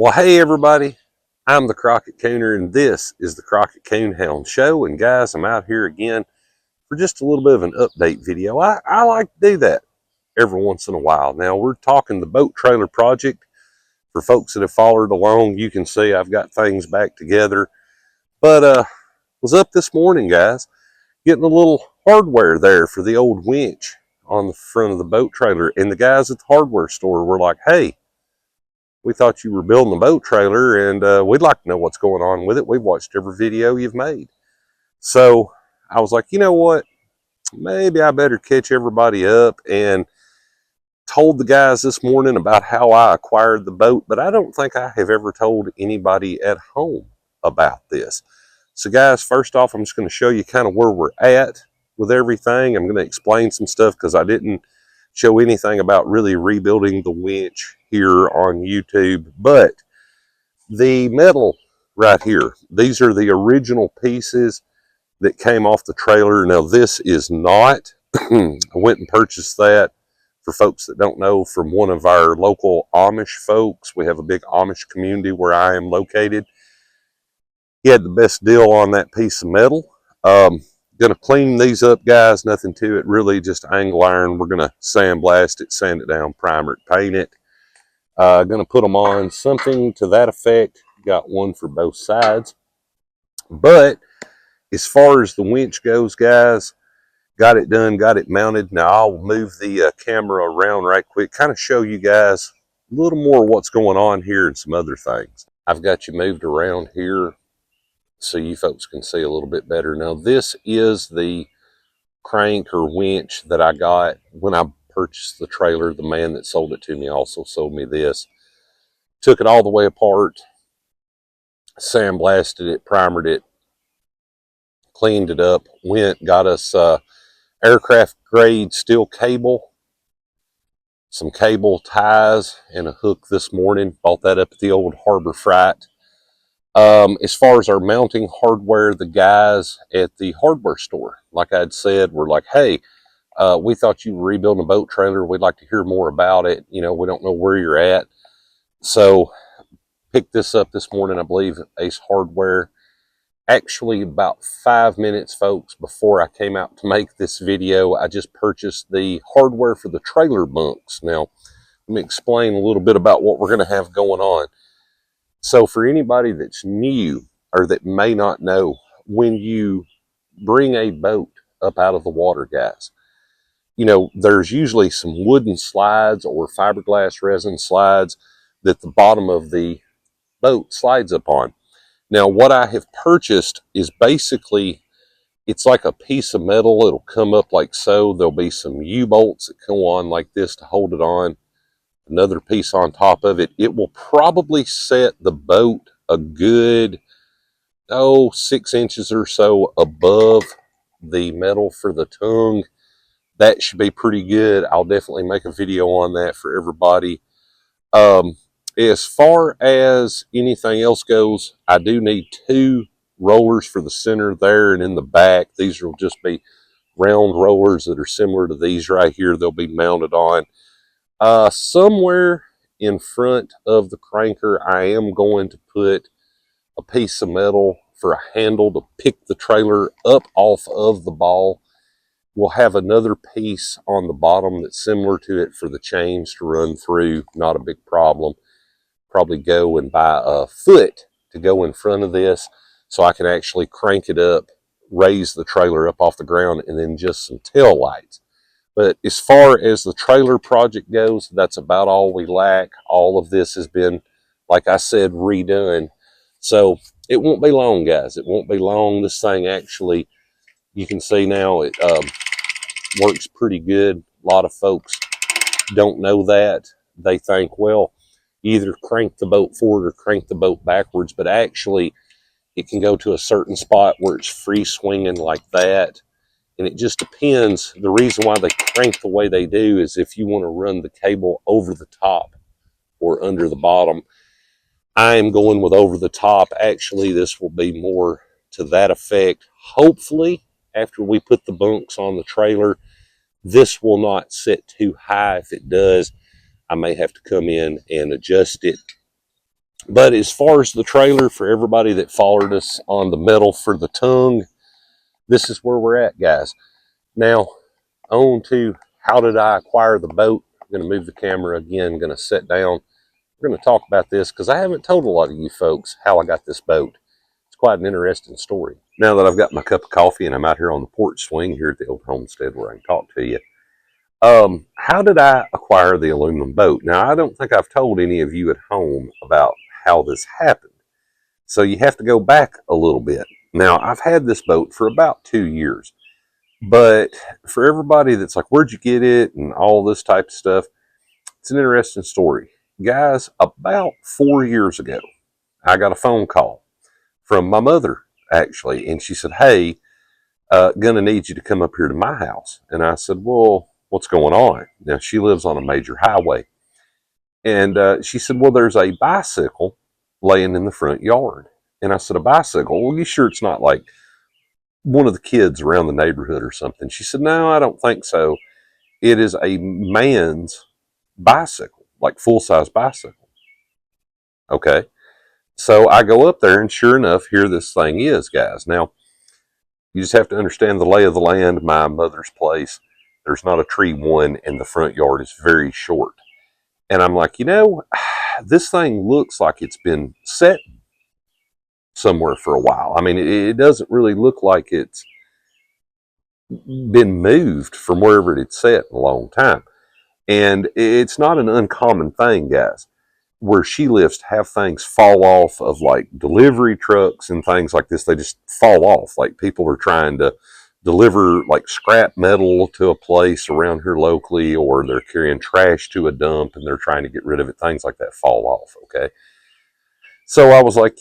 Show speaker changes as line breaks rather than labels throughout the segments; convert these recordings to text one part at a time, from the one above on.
Well, hey everybody, I'm the Crockett Coon'er and this is the Crockett Coonhound Show. And guys, I'm out here again for just a little bit of an update video. I like to do that every once in a while. Now we're talking the boat trailer project. For folks that have followed along, you can see I've got things back together. But was up this morning, guys, getting a little hardware there for the old winch on the front of the boat trailer. And the guys at the hardware store were like, hey, we thought you were building a boat trailer and we'd like to know what's going on with it. We've watched every video you've made. So I was like, you know what? Maybe I better catch everybody up, and told the guys this morning about how I acquired the boat, but I don't think I have ever told anybody at home about this. So guys, first off, I'm just going to show you kind of where we're at with everything. I'm going to explain some stuff because I didn't show anything about really rebuilding the winch here on YouTube. But the metal right here, these are the original pieces that came off the trailer. Now this is not I went and purchased that, for folks that don't know, from one of our local Amish folks. We have a big Amish community where I am located. He had the best deal on that piece of metal. Gonna clean these up, guys. Nothing to it really, just angle iron. We're gonna sandblast it, sand it down, primer it, paint it. Gonna put them on, something to that effect. Got one for both sides. But as far as the winch goes, guys, got it done, got it mounted. Now I'll move the camera around right quick, kind of show you guys a little more what's going on here and some other things. I've got you moved around here so you folks can see a little bit better. Now this is the crank or winch that I got when I purchased the trailer. The man that sold it to me also sold me this. Took it all the way apart, sandblasted it, primered it, cleaned it up, went, got us aircraft grade steel cable, some cable ties, and a hook this morning. Bought that up at the old Harbor Freight. As far as our mounting hardware, the guys at the hardware store, like I'd said, were like, hey, we thought you were rebuilding a boat trailer. We'd like to hear more about it. You know, we don't know where you're at. So picked this up this morning, I believe, at Ace Hardware. Actually, about 5 minutes, folks, before I came out to make this video, I just purchased the hardware for the trailer bunks. Now, let me explain a little bit about what we're going to have going on. So for anybody that's new or that may not know, when you bring a boat up out of the water, guys, you know, there's usually some wooden slides or fiberglass resin slides that the bottom of the boat slides up on. Now, what I have purchased is basically, it's like a piece of metal. It'll come up like so. There'll be some U-bolts that go on like this to hold it on. Another piece on top of it. It will probably set the boat a good, 6 inches or so above the metal for the tongue. That should be pretty good. I'll definitely make a video on that for everybody. As far as anything else goes, I do need 2 rollers for the center there and in the back. These will just be round rollers that are similar to these right here. They'll be mounted on. Somewhere in front of the cranker, I am going to put a piece of metal for a handle to pick the trailer up off of the ball. We'll have another piece on the bottom that's similar to it for the chains to run through. Not a big problem. Probably go and buy a foot to go in front of this so I can actually crank it up, raise the trailer up off the ground, and then just some tail lights. But as far as the trailer project goes, that's about all we lack. All of this has been, like I said, redone. So it won't be long, guys. It won't be long. This thing actually, you can see now, it works pretty good. A lot of folks don't know that. They think, well, either crank the boat forward or crank the boat backwards, but actually it can go to a certain spot where it's free swinging like that. And it just depends. The reason why they crank the way they do is if you want to run the cable over the top or under the bottom. I am going with over the top. Actually, this will be more to that effect. Hopefully, after we put the bunks on the trailer, this will not sit too high. If it does, I may have to come in and adjust it. But as far as the trailer, for everybody that followed us on the metal for the tongue, this is where we're at, guys. Now, on to how did I acquire the boat. I'm going to move the camera again, going to sit down. We're going to talk about this because I haven't told a lot of you folks how I got this boat. It's quite an interesting story. Now that I've got my cup of coffee and I'm out here on the porch swing here at the old homestead where I can talk to you, how did I acquire the aluminum boat? Now, I don't think I've told any of you at home about how this happened. So you have to go back a little bit. Now, I've had this boat for about 2 years. But for everybody that's like, where'd you get it? And all this type of stuff, it's an interesting story. Guys, about 4 years ago, I got a phone call from my mother, actually. And she said, hey, gonna need you to come up here to my house. And I said, well, what's going on? Now, she lives on a major highway. And she said, well, there's a bicycle laying in the front yard. And I said, a bicycle? Well, you sure it's not like one of the kids around the neighborhood or something? She said, no, I don't think so. It is a man's bicycle, like full-size bicycle. Okay. So I go up there and sure enough, here this thing is, guys. Now, you just have to understand the lay of the land. My mother's place, there's not a tree one, and the front yard is very short. And I'm like, this thing looks like it's been set somewhere for a while. I mean, it doesn't really look like it's been moved from wherever it's set in a long time. And it's not an uncommon thing, guys, where she lives to have things fall off of like delivery trucks and things like this. They just fall off. Like people are trying to deliver like scrap metal to a place around here locally, or they're carrying trash to a dump and they're trying to get rid of it. Things like that fall off. Okay. So I was like,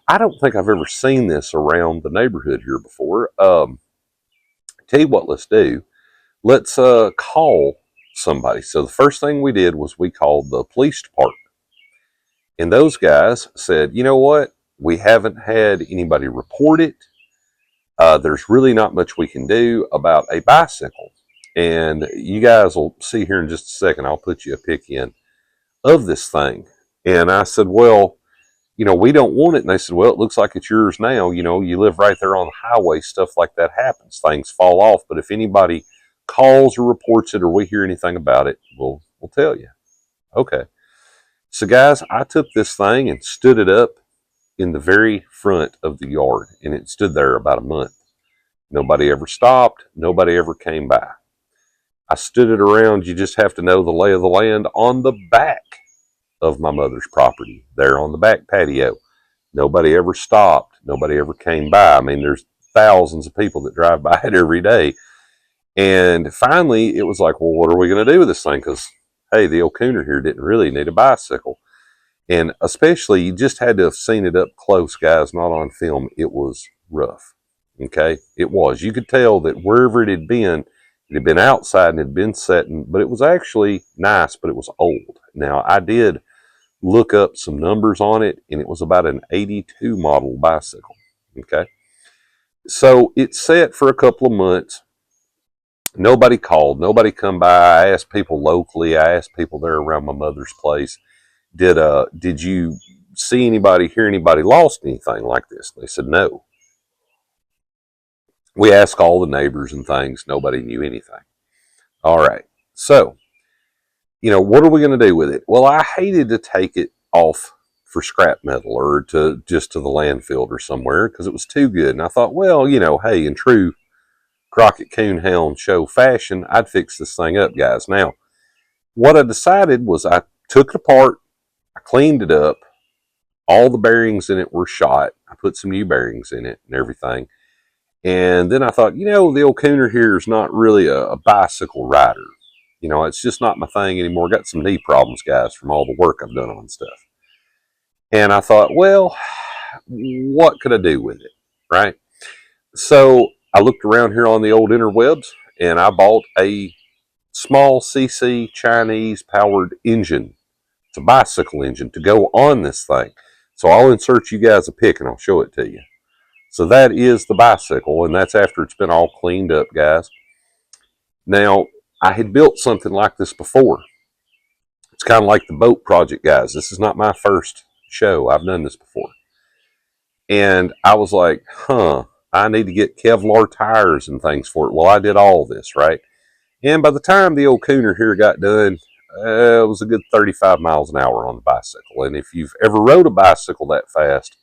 I don't think I've ever seen this around the neighborhood here before. Tell you what, let's do. Let's call somebody. So the first thing we did was we called the police department. And those guys said, you know what? We haven't had anybody report it. There's really not much we can do about a bicycle. And you guys will see here in just a second, I'll put you a pic in of this thing. And I said, well, we don't want it. And they said, well, it looks like it's yours now. You live right there on the highway. Stuff like that happens. Things fall off. But if anybody calls or reports it or we hear anything about it, we'll tell you. Okay. So, guys, I took this thing and stood it up in the very front of the yard. And it stood there about a month. Nobody ever stopped. Nobody ever came by. I stood it around. You just have to know the lay of the land on the back of my mother's property, there on the back patio. Nobody ever stopped. Nobody ever came by. I mean, there's thousands of people that drive by it every day. And finally, it was like, well, what are we going to do with this thing? Because, hey, the old Coon'er here didn't really need a bicycle. And especially, you just had to have seen it up close, guys, not on film. It was rough. Okay? It was. You could tell that wherever it had been outside and had been setting, but it was actually nice, but it was old. Now, I did look up some numbers on it, and it was about an 82 model bicycle. Okay? So it sat for a couple of months. Nobody called. Nobody come by. I asked people locally. I asked people there around my mother's place, did you see anybody, hear anybody lost anything like this? They said no. We asked all the neighbors and things. Nobody knew anything. All right. So, what are we going to do with it? Well, I hated to take it off for scrap metal or to the landfill or somewhere because it was too good. And I thought, well, hey, in true Crockett Coonhound Show fashion, I'd fix this thing up, guys. Now, what I decided was I took it apart, I cleaned it up, all the bearings in it were shot, I put some new bearings in it and everything. And then I thought, the old Coon'er here is not really a bicycle rider. It's just not my thing anymore. Got some knee problems, guys, from all the work I've done on stuff. And I thought, well, what could I do with it, right? So I looked around here on the old interwebs, and I bought a small CC Chinese powered engine. It's a bicycle engine to go on this thing. So I'll insert you guys a pic, and I'll show it to you. So that is the bicycle, and that's after it's been all cleaned up, guys. Now, I had built something like this before. It's kind of like the boat project, guys. This is not my first show. I've done this before. And I was like, I need to get Kevlar tires and things for it. Well, I did all this, right? And by the time the old Coon'er here got done, it was a good 35 miles an hour on the bicycle. And if you've ever rode a bicycle that fast,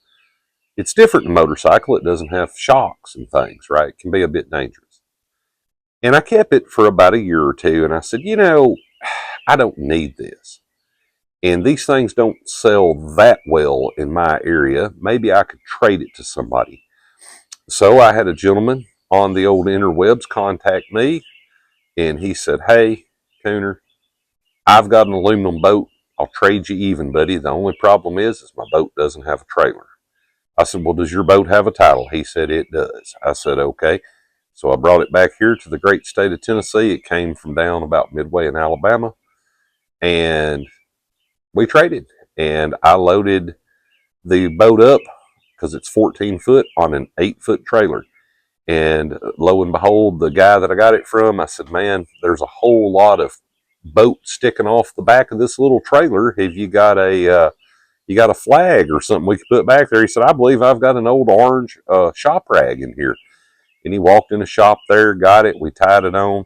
it's different than a motorcycle. It doesn't have shocks and things, right? It can be a bit dangerous. And I kept it for about a year or two, and I said, I don't need this. And these things don't sell that well in my area. Maybe I could trade it to somebody. So I had a gentleman on the old interwebs contact me, and he said, hey, Coon'er, I've got an aluminum boat. I'll trade you even, buddy. The only problem is my boat doesn't have a trailer. I said, well, does your boat have a title? He said, it does. I said, okay. So I brought it back here to the great state of Tennessee. It came from down about midway in Alabama. And we traded. And I loaded the boat up, because it's 14 foot, on an 8-foot trailer. And lo and behold, the guy that I got it from, I said, man, there's a whole lot of boat sticking off the back of this little trailer. Have you got a flag or something we could put back there? He said, I believe I've got an old orange shop rag in here. And he walked in the shop there, got it, we tied it on.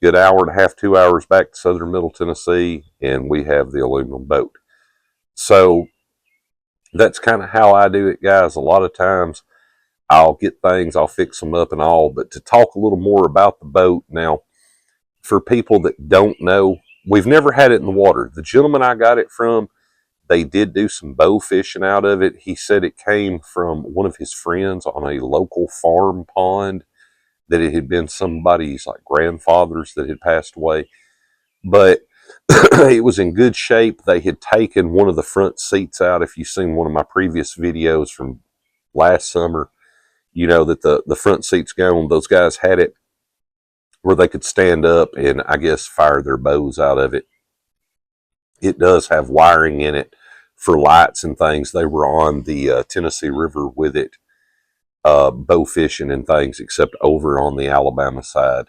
Good hour and a half, 2 hours back to southern middle Tennessee, and we have the aluminum boat. So that's kind of how I do it, guys. A lot of times I'll get things, I'll fix them up and all, but to talk a little more about the boat now, for people that don't know, we've never had it in the water. The gentleman I got it from, they did do some bow fishing out of it. He said it came from one of his friends on a local farm pond, that it had been somebody's like grandfather's that had passed away. But it was in good shape. They had taken one of the front seats out. If you've seen one of my previous videos from last summer, you know that the front seat's gone. Those guys had it where they could stand up and, I guess, fire their bows out of it. It does have wiring in it for lights and things. They were on the Tennessee River with it, bow fishing and things, except over on the Alabama side.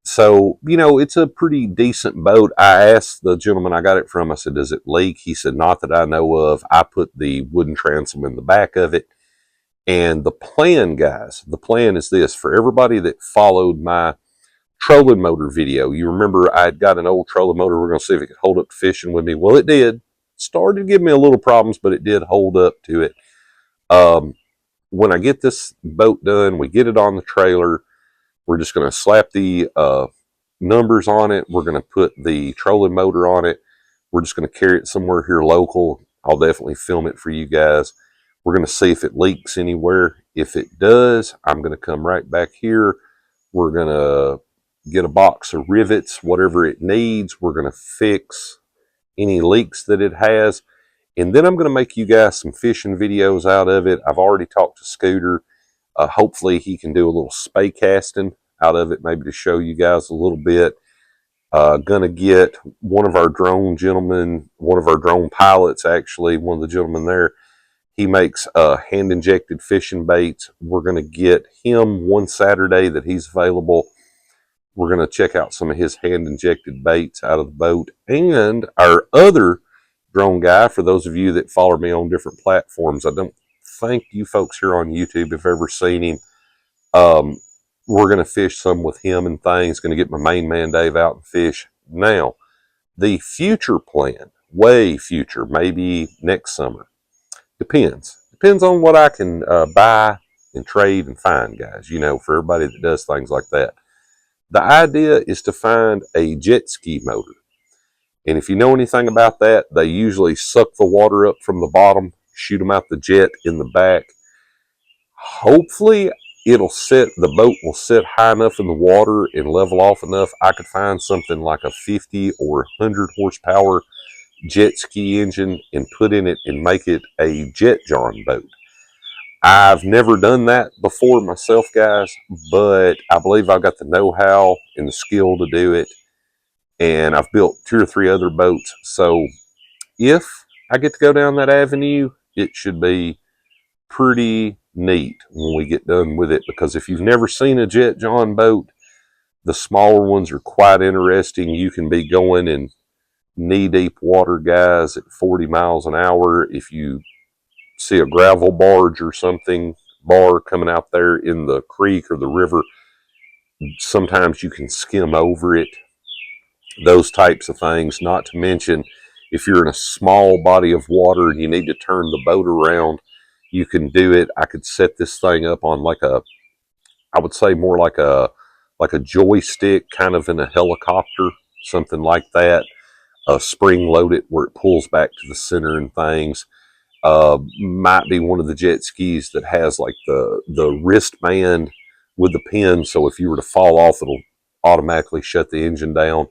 So, it's a pretty decent boat. I asked the gentleman I got it from, I said, does it leak? He said, not that I know of. I put the wooden transom in the back of it. And the plan, guys, the plan is this. For everybody that followed my trolling motor video, you remember I had got an old trolling motor. We're going to see if it could hold up to fishing with me. Well, it did. Started to give me a little problems, but it did hold up to it. When I get this boat done, we get it on the trailer. We're just going to slap the numbers on it. We're going to put the trolling motor on it. We're just going to carry it somewhere here local. I'll definitely film it for you guys. We're going to see if it leaks anywhere. If it does, I'm going to come right back here. We're going to get a box of rivets, whatever it needs. We're going to fix any leaks that it has. And then I'm going to make you guys some fishing videos out of it. I've already talked to Scooter. Hopefully he can do a little spay casting out of it, maybe to show you guys a little bit. Gonna get one of our drone gentlemen, one of our drone pilots, actually, one of the gentlemen there. He makes hand-injected fishing baits. We're going to get him one Saturday that he's available. We're going to check out some of his hand-injected baits out of the boat. And our other drone guy, for those of you that follow me on different platforms, I don't think you folks here on YouTube have ever seen him. We're going to fish some with him and things. Going to get my main man Dave out and fish. Now, the future plan, way future, maybe next summer. Depends on what I can buy and trade and find, guys, for everybody that does things like that. The idea is to find a jet ski motor. And if you know anything about that, they usually suck the water up from the bottom, shoot them out the jet in the back. Hopefully the boat will sit high enough in the water and level off enough. I could find something like a 50 or 100 horsepower jet ski engine and put in it and make it a jet john boat. I've never done that before myself, guys, but I believe I've got the know-how and the skill to do it. And I've built 2 or 3 other boats. So if I get to go down that avenue, it should be pretty neat when we get done with it. Because if you've never seen a jet john boat, the smaller ones are quite interesting. You can be going and knee-deep water, guys, at 40 miles an hour. If you see a gravel barge or something, bar coming out there in the creek or the river, sometimes you can skim over it. Those types of things. Not to mention, if you're in a small body of water and you need to turn the boat around, you can do it. I could set this thing up on like a, I would say more like a joystick, kind of in a helicopter, something like that. Spring load it where it pulls back to the center and things. Might be one of the jet skis that has like the wristband with the pin, so if you were to fall off, it'll automatically shut the engine down.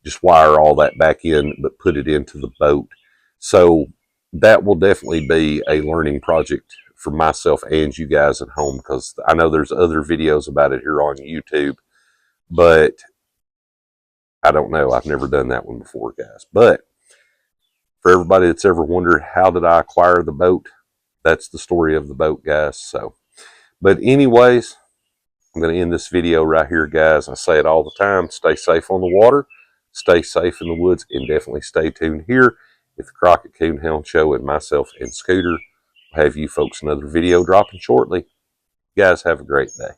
Just wire all that back in, but put it into the boat. So that will definitely be a learning project for myself and you guys at home, because I know there's other videos about it here on YouTube, but I don't know. I've never done that one before, guys. But for everybody that's ever wondered, how did I acquire the boat? That's the story of the boat, guys. So, but anyways, I'm going to end this video right here, guys. I say it all the time. Stay safe on the water. Stay safe in the woods. And definitely stay tuned here at the Crockett Coonhound Show. And myself and Scooter will have you folks another video dropping shortly. You guys have a great day.